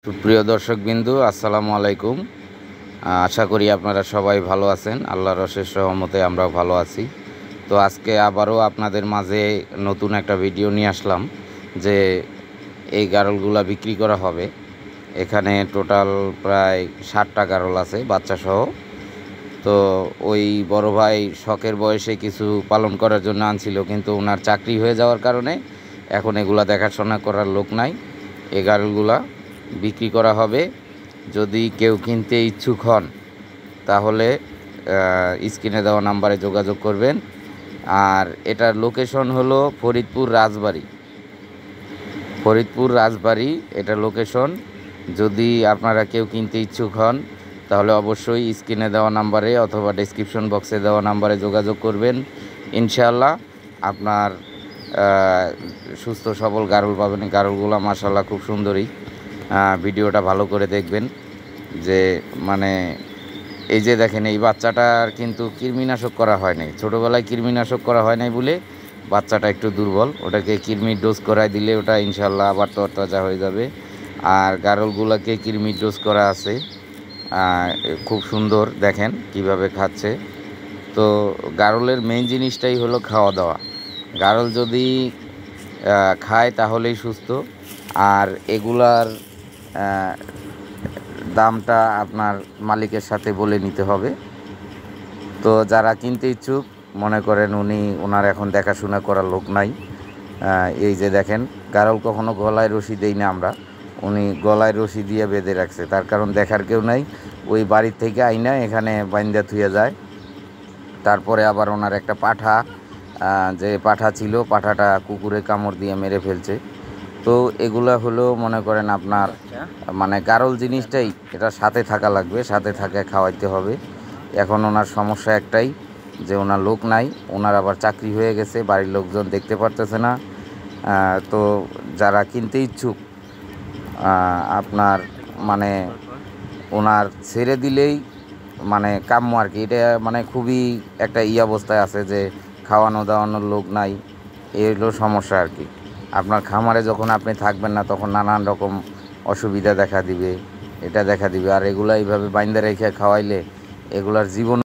সুপ্রিয় দর্শকবিন্দু, আসসালামু আলাইকুম। আশা করি আপনারা সবাই ভালো আছেন। আল্লাহর অশেষ রহমতে আমরাও ভালো আছি। তো আজকে আবারও আপনাদের মাঝে নতুন একটা ভিডিও নিয়ে আসলাম যে এই গারলগুলা বিক্রি করা হবে। এখানে টোটাল প্রায় 60টা গারল আছে বাচ্চা সহ। তো ওই বড় ভাই শখের বয়সে কিছু পালন করার জন্য আনছিল, কিন্তু ওনার চাকরি হয়ে যাওয়ার কারণে এখন এগুলা দেখাশোনা করার লোক নাই। এই গারলগুলা বিক্রি করা হবে। যদি কেউ কিনতে ইচ্ছুক হন তাহলে স্ক্রিনে দেওয়া নাম্বারে যোগাযোগ করবেন। আর এটার লোকেশন হলো ফরিদপুর রাজবাড়ি এটা লোকেশন। যদি আপনারা কেউ কিনতে ইচ্ছুক হন তাহলে অবশ্যই স্ক্রিনে দেওয়া নাম্বারে অথবা ডেসক্রিপশন বক্সে দেওয়া নাম্বারে যোগাযোগ করবেন। ইনশাআল্লাহ আপনার সুস্থ সবল গারল পাবেন। গারলগুলো মাশাআল্লাহ খুব সুন্দরী। ভিডিওটা ভালো করে দেখবেন। যে মানে এই যে দেখেন, এই বাচ্চাটার কিন্তু কৃমিনাশক করা হয় নাই, ছোটোবেলায় কৃমিনাশক করা হয় নাই বলে বাচ্চাটা একটু দুর্বল। ওটাকে কৃমির ডোজ করায় দিলে ওটা ইনশাল্লাহ আবার তরতাজা হয়ে যাবে। আর গারলগুলোকে কৃমির ডোজ করা আছে। খুব সুন্দর, দেখেন কিভাবে খাচ্ছে। তো গারলের মেইন জিনিসটাই হলো খাওয়া দাওয়া। গারল যদি খায় তাহলেই সুস্থ। আর এগুলার দামটা আপনার মালিকের সাথে বলে নিতে হবে। তো যারা কিনতে ইচ্ছুক, মনে করেন ওনার এখন দেখাশোনা করার লোক নাই। এই যে দেখেন, গারল কখনো গলায় রশি দেই না আমরা, উনি গলায় রশি দিয়ে বেঁধে রাখছে। তার কারণ দেখার কেউ নাই, ওই বাড়ির থেকে আইনা এখানে বাইন্দা থুয়ে যায়। তারপরে আবার ওনার একটা পাঠা, যে পাঠা ছিল, পাঠাটা কুকুরে কামড় দিয়ে মেরে ফেলছে। তো এগুলা হলো মনে করেন আপনার মানে গারল জিনিসটাই এটা সাথে থাকা লাগবে, সাথে থাকে খাওয়াইতে হবে। এখন ওনার সমস্যা একটাই যে ওনার লোক নাই, ওনার আবার চাকরি হয়ে গেছে, বাড়ির লোকজন দেখতে পারতেছে না। তো যারা কিনতে ইচ্ছুক আপনার মানে ওনার ছেড়ে দিলেই মানে কাম্য আর কি। এটা মানে খুবই একটা অবস্থায় আছে যে খাওয়ানো দাওয়ানোর লোক নাই, এই হলো সমস্যা আর কি। আপনার খামারে যখন আপনি থাকবেন না তখন নানান রকম অসুবিধা দেখা দিবে, এটা দেখা দিবে। আর এগুলা এইভাবে বাইন্দা রেখে খাওয়াইলে এগুলার জীবন